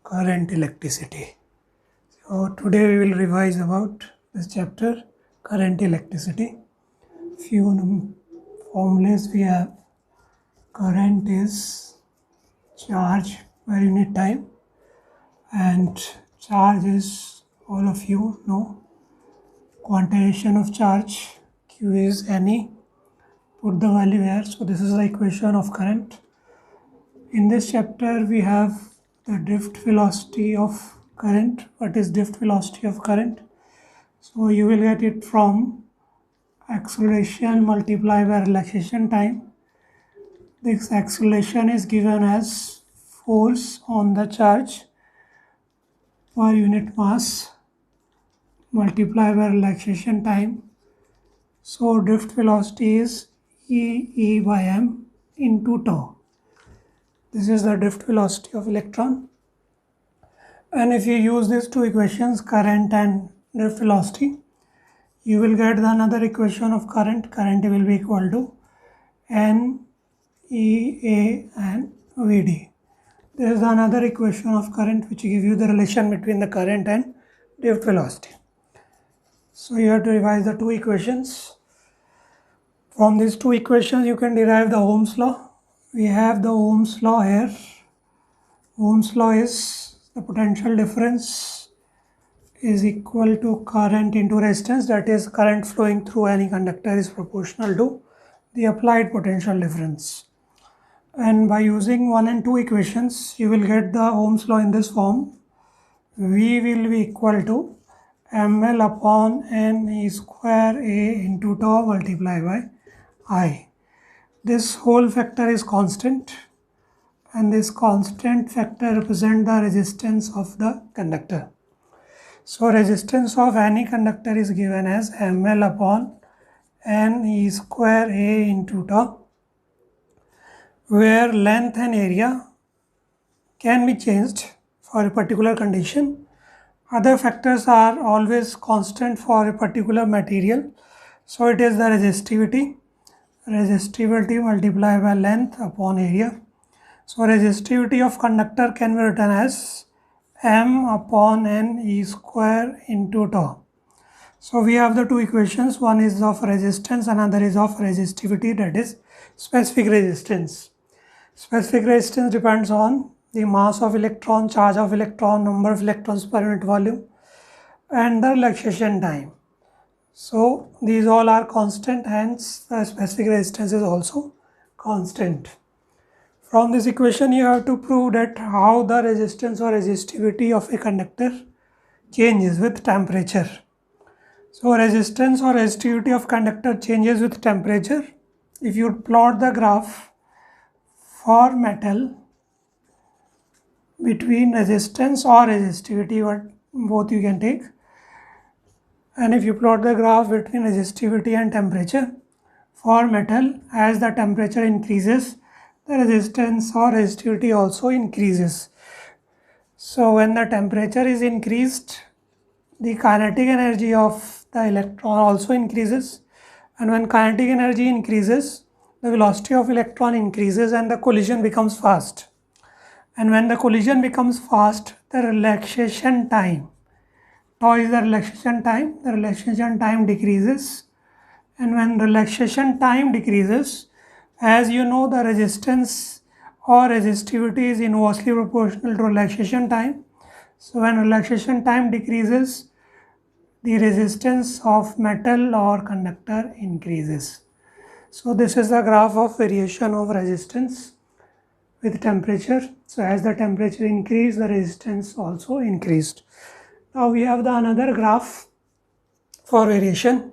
current electricity. So today we will revise about this chapter, current electricity. Few formulas we have. Current is charge per unit time, and charge is, all of you know, quantization of charge. Q is Ne. Put the value here. So this is the equation of current. In this chapter we have the drift velocity of current. What is drift velocity of current? So you will get it from acceleration multiplied by relaxation time. This acceleration is given as force on the charge per unit mass multiplied by relaxation time. So drift velocity is E by m into tau. This is the drift velocity of electron. And if you use these two equations, current and drift velocity, you will get another equation of current. Current will be equal to N, E, A and Vd. There is another equation of current which gives you the relation between the current and drift velocity. So you have to revise the two equations. From these two equations you can derive the Ohm's law. We have the Ohm's law here. Ohm's law is the potential difference is equal to current into resistance, that is current flowing through any conductor is proportional to the applied potential difference. And by using 1 and 2 equations you will get the Ohm's law in this form. V will be equal to ml upon n e square a into tau multiplied by I. This whole factor is constant, and this constant factor represents the resistance of the conductor. So resistance of any conductor is given as ml upon n e square a into tau, where length and area can be changed for a particular condition. Other factors are always constant for a particular material. So it is the resistivity multiplied by length upon area. So resistivity of conductor can be written as m upon n e square into tau. So we have the two equations, one is of resistance, another is of resistivity, that is specific resistance. Specific resistance depends on the mass of electron, charge of electron, number of electrons per unit volume and the relaxation time. So these all are constant, hence the specific resistance is also constant. From this equation you have to prove that how the resistance or resistivity of a conductor changes with temperature. So resistance or resistivity of conductor changes with temperature. If you plot the graph for metal between resistance or resistivity, what both you can take, and if you plot the graph between resistivity and temperature for metal, as the temperature increases, the resistance or resistivity also increases. So when the temperature is increased, the kinetic energy of the electron also increases, and when kinetic energy increases, the velocity of electron increases and the collision becomes fast. And when the collision becomes fast, the relaxation time, tau is the relaxation time decreases. And when relaxation time decreases, as you know, the resistance or resistivity is inversely proportional to relaxation time. So when relaxation time decreases, the resistance of metal or conductor increases. So this is the graph of variation of resistance with temperature. So as the temperature increased, the resistance also increased. Now we have the another graph for variation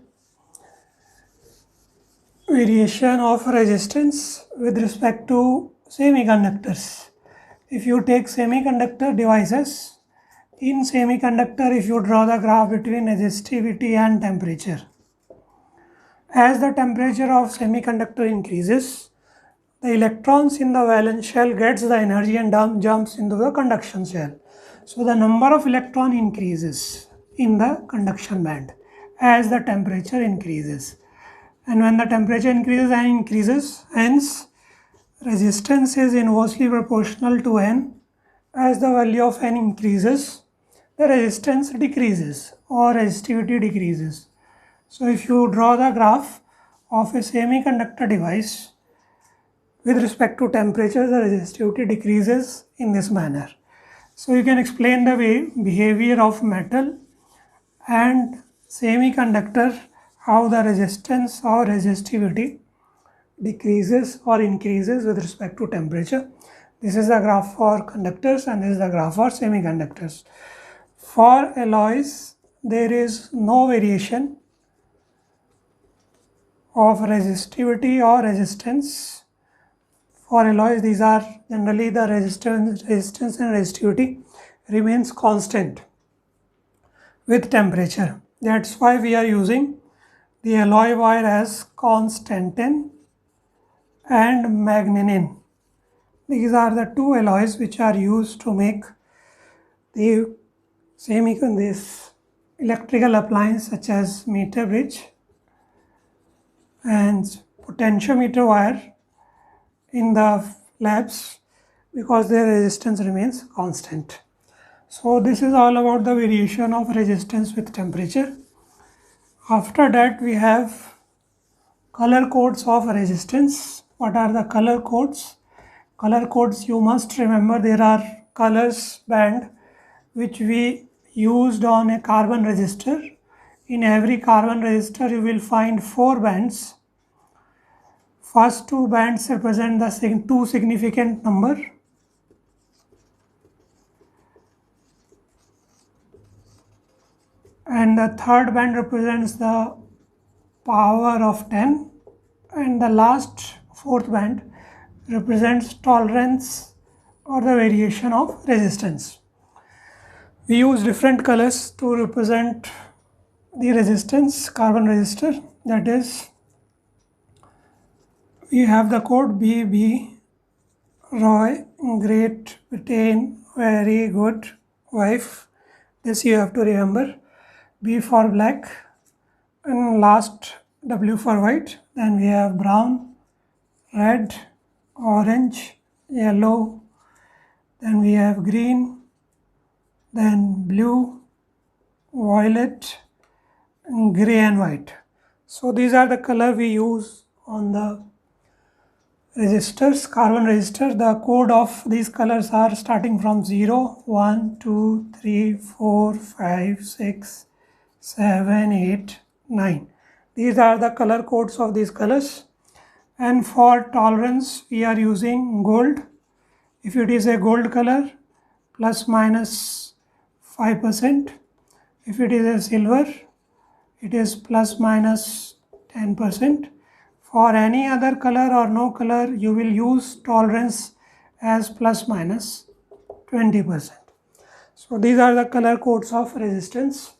of resistance with respect to semiconductors. If you take semiconductor devices, in semiconductor if you draw the graph between resistivity and temperature, as the temperature of semiconductor increases, the electrons in the valence shell gets the energy and jumps into the conduction shell. So the number of electron increases in the conduction band as the temperature increases. And when the temperature increases, hence resistance is inversely proportional to N as the value of n increases, the resistance decreases or resistivity decreases. So if you draw the graph of a semiconductor device with respect to temperature, the resistivity decreases in this manner. So you can explain the behavior of metal and semiconductor, how the resistance or resistivity decreases or increases with respect to temperature. This is the graph for conductors and this is the graph for semiconductors. For alloys, there is no variation of resistivity or resistance. For alloys, these are generally the resistance and resistivity remains constant with temperature. That's why we are using the alloy wire as constantan and magnenin. These are the two alloys which are used to make the this electrical appliance such as meter bridge and potentiometer wire in the labs, because their resistance remains constant. So this is all about the variation of resistance with temperature. After that, we have color codes of resistance. What are the color codes? Color codes, you must remember, there are colors band which we used on a carbon resistor. In every carbon resistor you will find 4 bands. First 2 bands represent the 2 significant number, and the third band represents the power of 10, and the last 4th band represents tolerance or the variation of resistance. We use different colors to represent the resistance, carbon resistor. That is, we have the code BB, Roy, great, Britain, very good, wife. This you have to remember. B for black, and last W for white. Then we have brown, red, orange, yellow. Then we have green, then blue, violet, and gray and white. So these are the color we use on the resistors, carbon resistor. The code of these colors are starting from 0, 1, 2, 3, 4, 5, 6, 7, 8, 9. These are the color codes of these colors. And for tolerance, we are using gold. If it is a gold color, plus minus 5%. If it is a silver, it is plus minus 10%. For any other color or no color, you will use tolerance as plus minus 20%. So these are the color codes of resistance.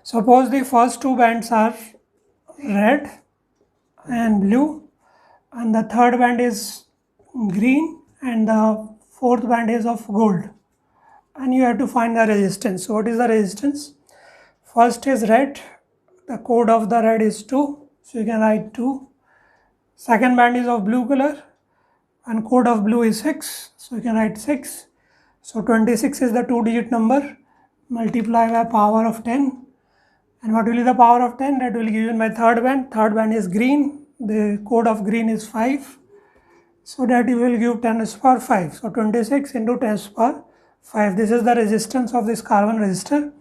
Suppose the first 2 bands are red and blue, and the third band is green, and the 4th band is of gold, and you have to find the resistance. So what is the resistance? First is red, the code of the red is 2, so you can write 2. Second band is of blue color and code of blue is 6, so you can write 6. So 26 is the 2-digit number, multiply by power of 10. And what will be the power of 10? That will be given by third band. Third band is green, the code of green is 5, so that you will give 10 to the power 5. So 26 into 10 to the power 5. This is the resistance of this carbon resistor,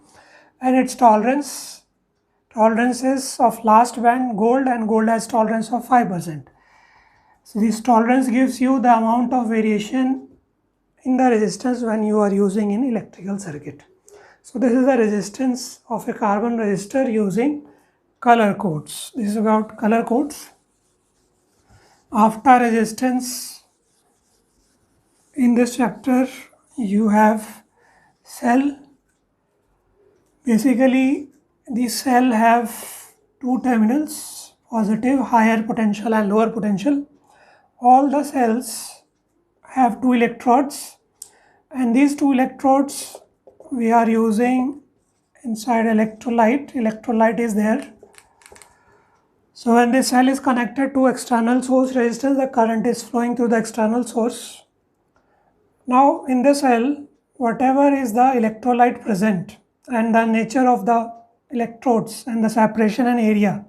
and its tolerance is of last band gold, and gold has tolerance of 5%. So this tolerance gives you the amount of variation in the resistance when you are using in electrical circuit. So this is the resistance of a carbon resistor using color codes. This is about color codes. After resistance, in this chapter you have cell. Basically, the cell have 2 terminals, positive, higher potential and lower potential. All the cells have 2 electrodes, and these 2 electrodes we are using inside electrolyte. Electrolyte is there. So when the cell is connected to external source resistance, the current is flowing through the external source. Now in the cell, whatever is the electrolyte present and the nature of the electrodes and the separation and area,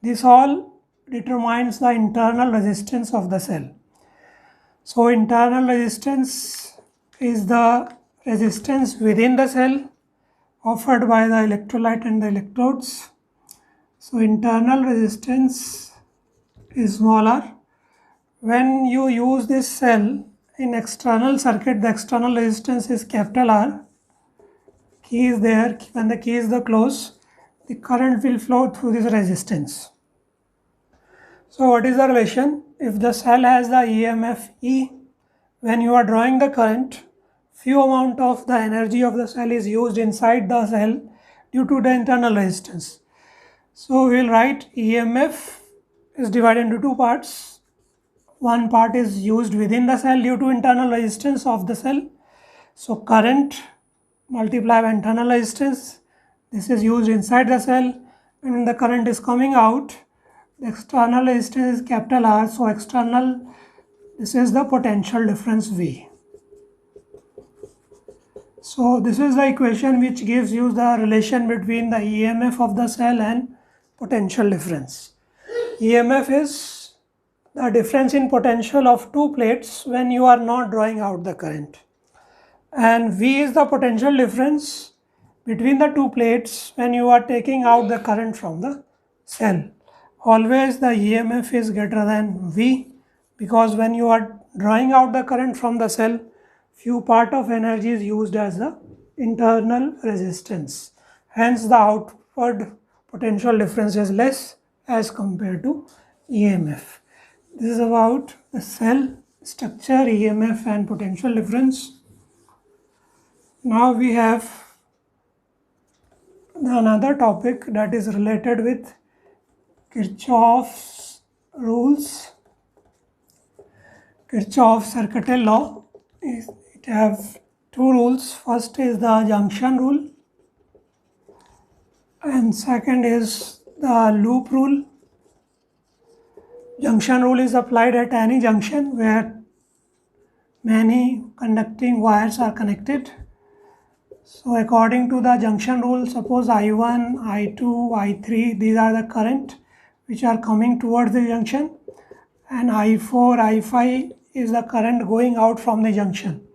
this all determines the internal resistance of the cell. So internal resistance is the resistance within the cell offered by the electrolyte and the electrodes. So internal resistance is smaller. When you use this cell in external circuit, the external resistance is capital R. Key is there. When the key is close, the current will flow through this resistance. So what is the relation? If the cell has the EMF E, when you are drawing the current, few amount of the energy of the cell is used inside the cell due to the internal resistance. So we will write EMF is divided into two parts. One part is used within the cell due to internal resistance of the cell. So current multiplied by internal resistance, this is used inside the cell, and when the current is coming out, the external resistance is capital R. So external, this is the potential difference V. So this is the equation which gives you the relation between the EMF of the cell and potential difference. EMF is the difference in potential of two plates when you are not drawing out the current, and V is the potential difference between the two plates when you are taking out the current from the cell. Always the EMF is greater than V, because when you are drawing out the current from the cell, few part of energy is used as the internal resistance. Hence the outward potential difference is less as compared to EMF. This is about the cell structure, EMF and potential difference. Now we have another topic that is related with Kirchhoff's rules. Kirchhoff's circuital law. It have two rules. First is the junction rule and second is the loop rule. Junction rule is applied at any junction where many conducting wires are connected. So according to the junction rule, suppose I1, I2, I3, these are the current which are coming towards the junction, and I4, I5 is the current going out from the junction.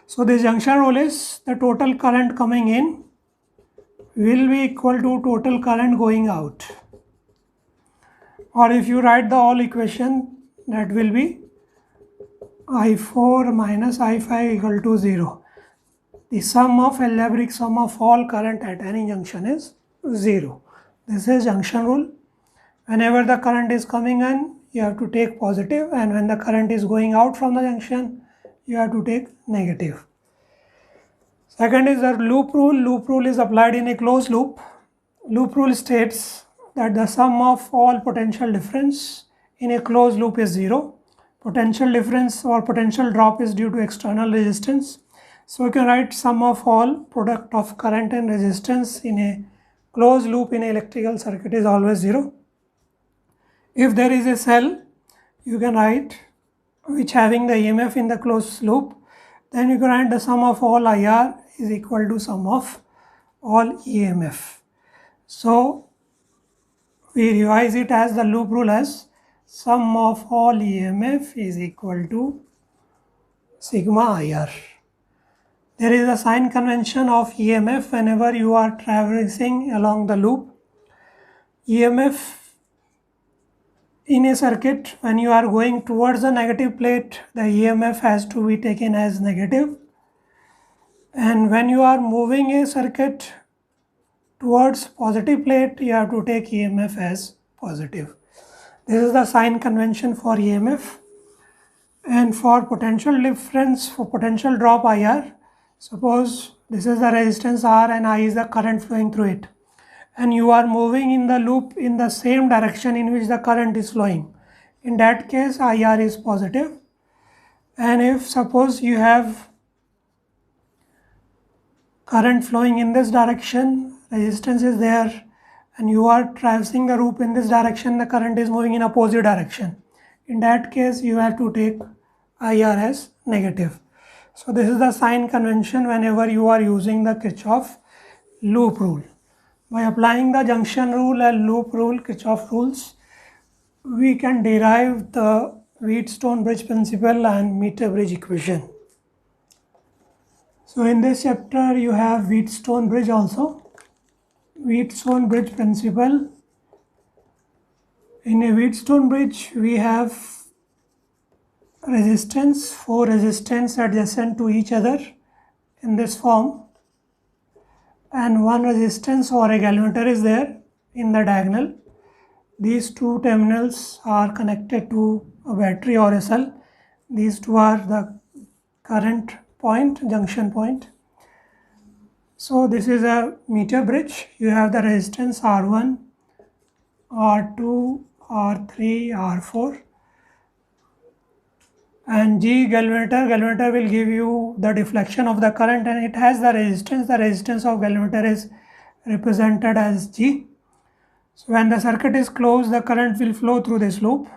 So the junction rule is the total current coming in will be equal to total current going out. Or if you write the whole equation, that will be I4 minus I5 equal to 0. The algebraic sum of all current at any junction is 0. This is junction rule. Whenever the current is coming in, you have to take positive, and when the current is going out from the junction, you have to take negative. Second is the loop rule. Loop rule is applied in a closed loop. Loop rule states that the sum of all potential difference in a closed loop is 0. Potential difference or potential drop is due to external resistance. So you can write sum of all product of current and resistance in a closed loop in an electrical circuit is always 0. If there is a cell, you can write which having the EMF in the closed loop, then you can write the sum of all IR is equal to sum of all EMF. So we revise it as the loop rule as sum of all EMF is equal to sigma IR. There is a sign convention of EMF whenever you are traversing along the loop. EMF in a circuit, when you are going towards the negative plate, the EMF has to be taken as negative. And when you are moving a circuit towards positive plate, you have to take EMF as positive. This is the sign convention for EMF. And for potential difference, for potential drop IR, suppose this is the resistance R and I is the current flowing through it, and you are moving in the loop in the same direction in which the current is flowing. In that case, IR is positive. And if suppose you have current flowing in this direction, resistance is there, and you are traversing the loop in this direction, the current is moving in opposite direction. In that case, you have to take IR as negative. So this is the sign convention whenever you are using the Kirchhoff loop rule. By applying the junction rule and loop rule, Kirchhoff rules, we can derive the Wheatstone-Bridge principle and meter-bridge equation. So in this chapter you have Wheatstone-Bridge also. Wheatstone-Bridge principle. In a Wheatstone-Bridge we have resistance, 4 resistance adjacent to each other in this form, and 1 resistance or a galvanometer is there in the diagonal. These 2 terminals are connected to a battery or a cell. These 2 are the current point, junction point. So this is a meter bridge. You have the resistance R1, R2, R3, R4, and G galvanometer. Galvanometer will give you the deflection of the current, and it has the resistance. The resistance of galvanometer is represented as G. So when the circuit is closed, the current will flow through this loop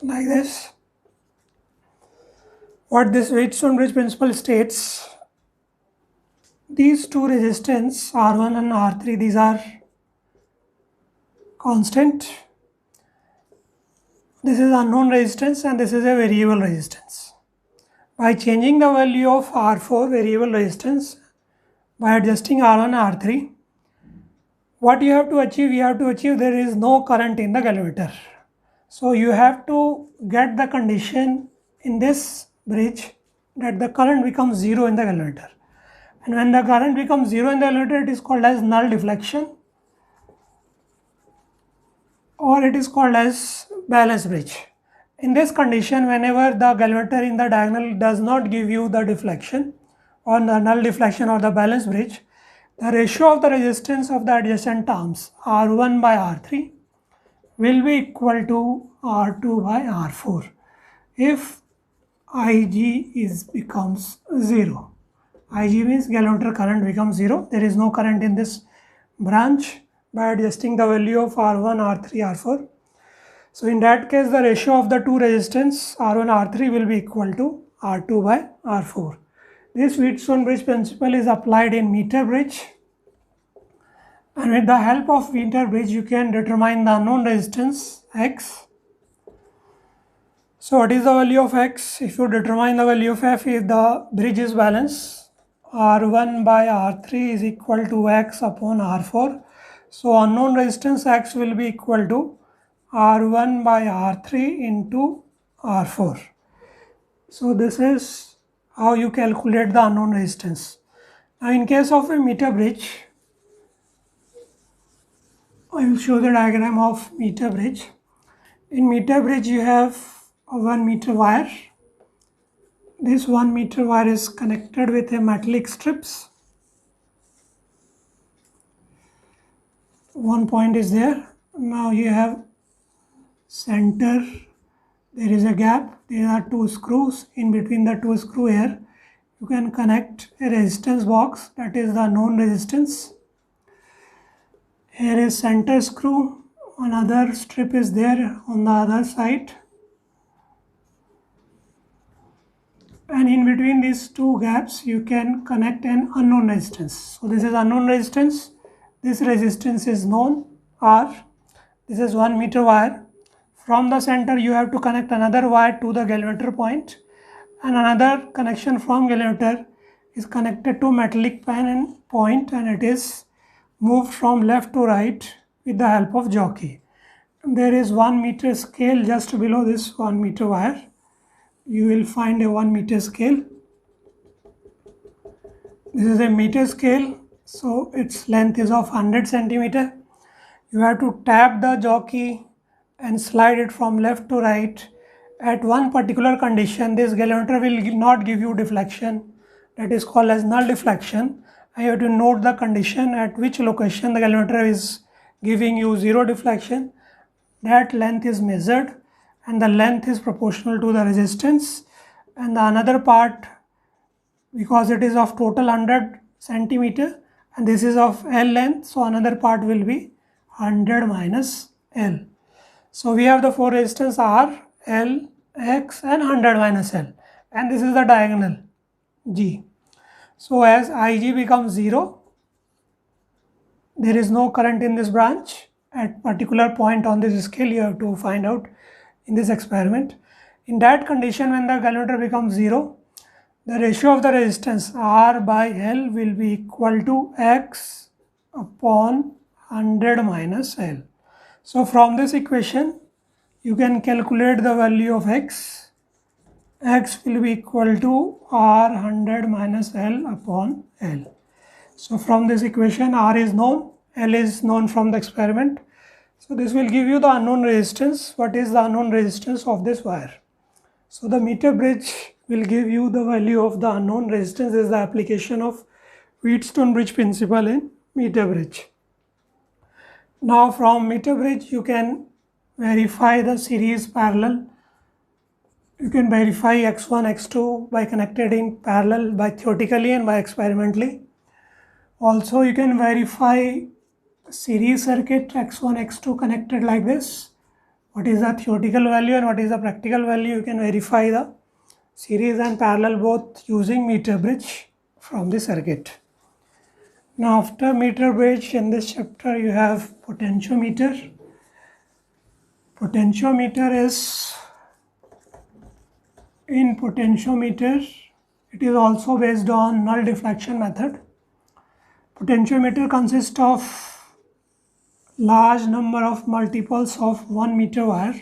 like this. What this Wheatstone-Bridge principle states, these 2 resistance R1 and R3, these are constant. This is unknown resistance and this is a variable resistance. By changing the value of R4 variable resistance, by adjusting R1 and R3, what you have to achieve? You have to achieve there is no current in the galvanometer. So you have to get the condition in this bridge that the current becomes 0 in the galvanometer. And when the current becomes 0 in the galvanometer, it is called as null deflection, or it is called as balance bridge. In this condition, whenever the galvanometer in the diagonal does not give you the deflection or the null deflection or the balance bridge, the ratio of the resistance of the adjacent terms R1 by R3 will be equal to R2 by R4 if Ig becomes 0. Ig means galvanometer current becomes 0. There is no current in this branch by adjusting the value of R1, R3, R4. So in that case, the ratio of the 2 resistance R1, R3 will be equal to R2 by R4. This Wheatstone-Bridge principle is applied in meter bridge, and with the help of meter bridge you can determine the unknown resistance X. So what is the value of X? If you determine the value of F, if the bridge is balanced, R1 by R3 is equal to X upon R4. So unknown resistance X will be equal to R1 by R3 into R4. So this is how you calculate the unknown resistance. Now in case of a meter bridge, I will show the diagram of meter bridge. In meter bridge you have a 1 meter wire. This 1 meter wire is connected with a metallic strips. One point is there. Now you have center, there is a gap, there are 2 screws. In between the 2 screw here you can connect a resistance box, that is the known resistance. Here is center screw, another strip is there on the other side, and in between these 2 gaps you can connect an unknown resistance. So this is unknown resistance, this resistance is known R. This is 1 meter wire. From the center you have to connect another wire to the galvanometer point, and another connection from galvanometer is connected to metallic pan and point, and it is moved from left to right with the help of jockey. There is 1 meter scale just below this 1 meter wire. You will find a 1 meter scale. This is a meter scale, so its length is of 100 centimeter. You have to tap the jockey and slide it from left to right. At one particular condition, this galvanometer will not give you deflection, that is called as null deflection. I have to note the condition at which location the galvanometer is giving you 0 deflection. That length is measured and the length is proportional to the resistance, and the another part, because it is of total 100 centimeter and this is of L length, so another part will be 100 minus L. So we have the 4 resistance R, L, x and 100 minus L, and this is the diagonal G. So as Ig becomes 0, there is no current in this branch at particular point on this scale. You have to find out in this experiment. In that condition, when the galvanometer becomes 0, the ratio of the resistance R by L will be equal to X upon 100 minus L. So from this equation, you can calculate the value of X. X will be equal to R 100 minus L upon L. So from this equation, R is known, L is known from the experiment. So this will give you the unknown resistance. What is the unknown resistance of this wire? So the meter bridge will give you the value of the unknown resistance. This is the application of Wheatstone bridge principle in meter bridge. Now from meter bridge, you can verify the series parallel. You can verify x1, x2 by connected in parallel by theoretically and by experimentally. Also, you can verify series circuit x1, x2 connected like this. What is the theoretical value and what is the practical value? You can verify the series and parallel both using meter bridge from the circuit. Now after meter bridge, in this chapter you have potentiometer. Potentiometer is, in potentiometer, it is also based on null deflection method. Potentiometer consists of large number of multiples of 1 meter wire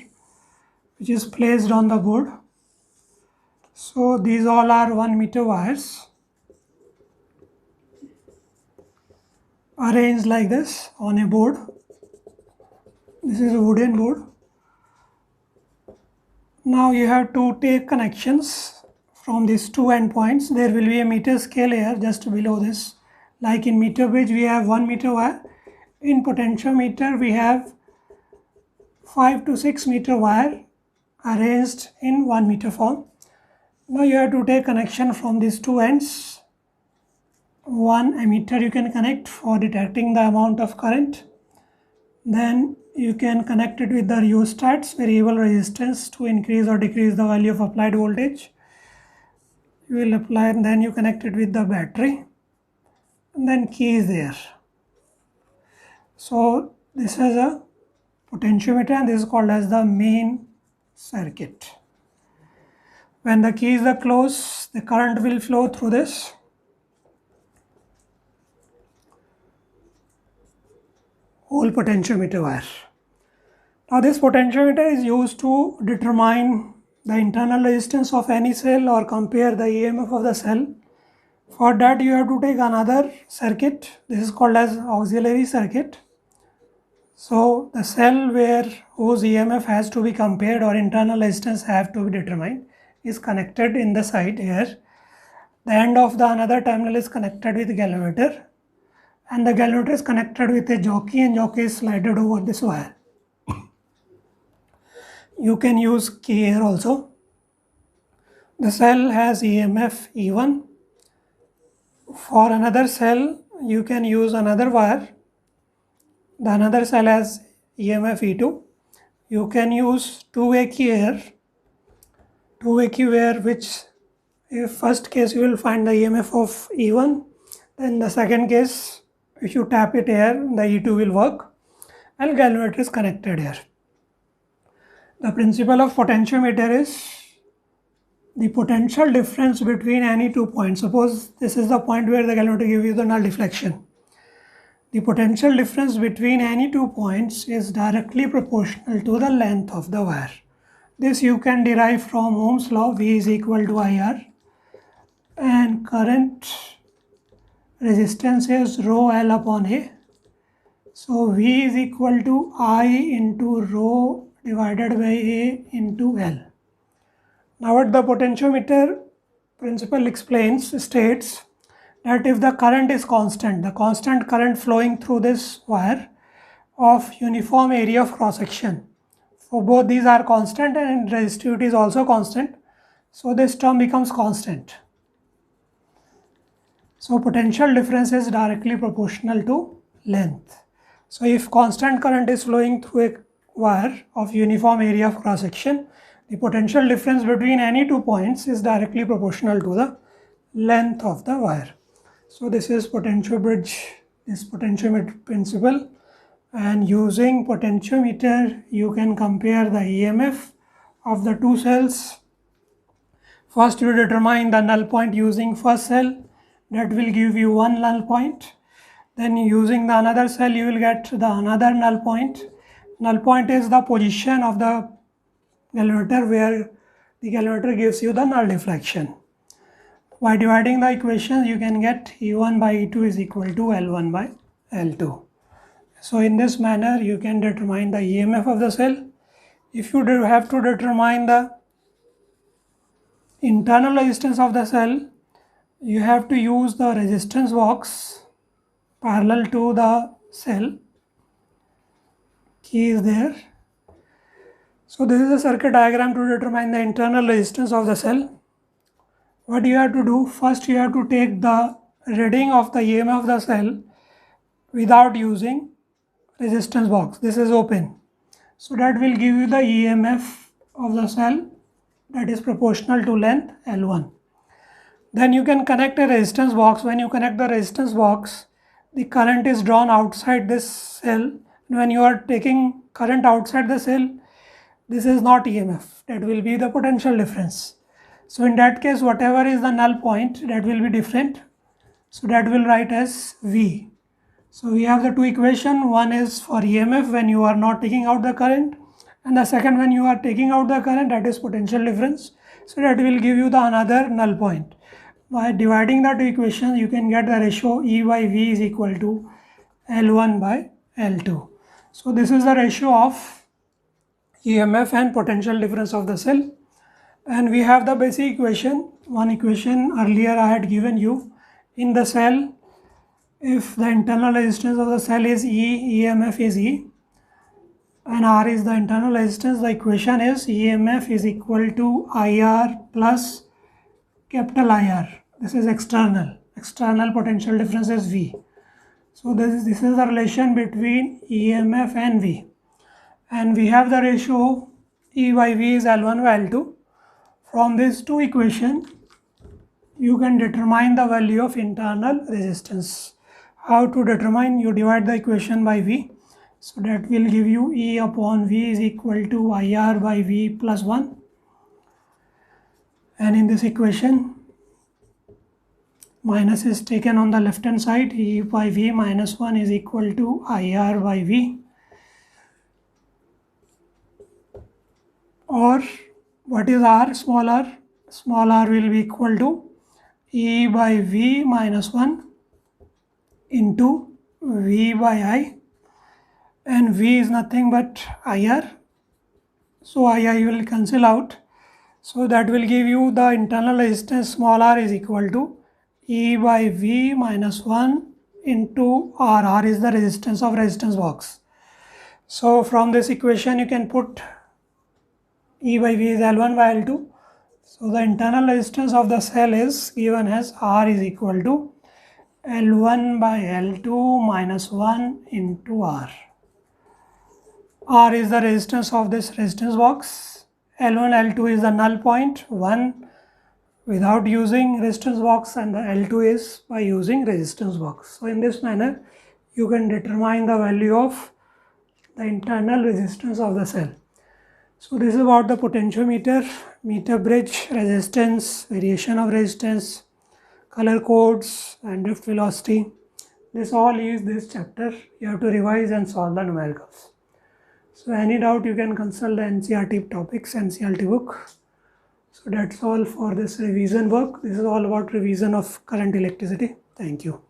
which is placed on the board. So these all are 1 meter wires arranged like this on a board. This is a wooden board. Now you have to take connections from these two endpoints. There will be a meter scale here just below this. Like in meter bridge, we have 1 meter wire. In potentiometer, we have 5 to 6 meter wire arranged in 1 meter form. Now you have to take connection from these two ends. One ammeter you can connect for detecting the amount of current. Then you can connect it with the rheostats, variable resistance, to increase or decrease the value of applied voltage. You will apply and then you connect it with the battery, and then key is there. So this is a potentiometer and this is called as the main circuit. When the keys are closed, the current will flow through this. Whole potentiometer wire. Now this potentiometer is used to determine the internal resistance of any cell or compare the EMF of the cell. For that you have to take another circuit. This is called as auxiliary circuit. So the cell whose EMF has to be compared or internal resistance have to be determined is connected in the side here. The end of the another terminal is connected with galvanometer, and the galvanometer is connected with a jockey, and jockey is slided over this wire. You can use key here also. The cell has EMF E1. For another cell, you can use another wire. The another cell has EMF E2. You can use two-way key here. Two-way key where which, in first case you will find the EMF of E1. Then the second case, if you tap it here, the E2 will work, and galvanometer is connected here. The principle of potentiometer is the potential difference between any 2 points. Suppose this is the point where the galvanometer gives you the null deflection. The potential difference between any 2 points is directly proportional to the length of the wire. This you can derive from Ohm's law. V is equal to IR, and current resistance is rho L upon A. So V is equal to I into rho divided by A into L. Now what the potentiometer principle explains, states that if the current is constant, the constant current flowing through this wire of uniform area of cross section, for both these are constant and resistivity is also constant, so this term becomes constant. So potential difference is directly proportional to length. So if constant current is flowing through a wire of uniform area of cross section, The potential difference between any 2 points is directly proportional to the length of the wire. So this is potentiometer principle, and using potentiometer you can compare the EMF of the two cells. First you determine the null point using first cell, that will give you one null point. Then using the another cell you will get the another null point. Null point is the position of the galvanometer where the galvanometer gives you the null deflection. By dividing the equations you can get E1 by E2 is equal to L1 by L2. So in this manner you can determine the EMF of the cell. If you have to determine the internal resistance of the cell, you have to use the resistance box parallel to the cell. Key is there. So this is a circuit diagram to determine the internal resistance of the cell. What you have to do, first you have to take the reading of the EMF of the cell without using resistance box. This is open. So that will give you the EMF of the cell, that is proportional to length L1. Then you can connect a resistance box. When you connect the resistance box, the current is drawn outside this cell. When you are taking current outside the cell, this is not EMF, that will be the potential difference. So in that case, whatever is the null point, that will be different. So that will write as V. So we have the two equations. One is for EMF when you are not taking out the current, and the second when you are taking out the current, that is potential difference. So that will give you the another null point. By dividing the two equations you can get the ratio E by V is equal to L1 by L2. So this is the ratio of EMF and potential difference of the cell. And we have the basic equation. One equation earlier I had given you. In the cell, if the internal resistance of the cell is E, EMF is E, and R is the internal resistance, the equation is EMF is equal to IR plus capital IR. This is external potential difference is V. So this is the relation between EMF and V, and we have the ratio E by V is L1 by L2. From these two equations you can determine the value of internal resistance. How to determine? You divide the equation by V, so that will give you E upon V is equal to IR by V plus 1, and in this equation minus is taken on the left hand side. E by V minus 1 is equal to IR by V, or what is R? Small r. Small r will be equal to E by V minus 1 into V by I, and V is nothing but IR, so II will cancel out. So that will give you the internal resistance small r is equal to E by V minus 1 into R. R is the resistance of resistance box. So from this equation you can put E by V is L1 by L2. So the internal resistance of the cell is given as R is equal to L1 by L2 minus 1 into R. R is the resistance of this resistance box. L1, L2 is the null point, 1 without using resistance box, and the L2 is by using resistance box. So in this manner you can determine the value of the internal resistance of the cell. So this is about the potentiometer, meter bridge, resistance, variation of resistance, color codes, and drift velocity. This all is this chapter. You have to revise and solve the numericals. So any doubt you can consult the NCERT topics, NCERT book. So that's all for this revision work. This is all about revision of current electricity. Thank you.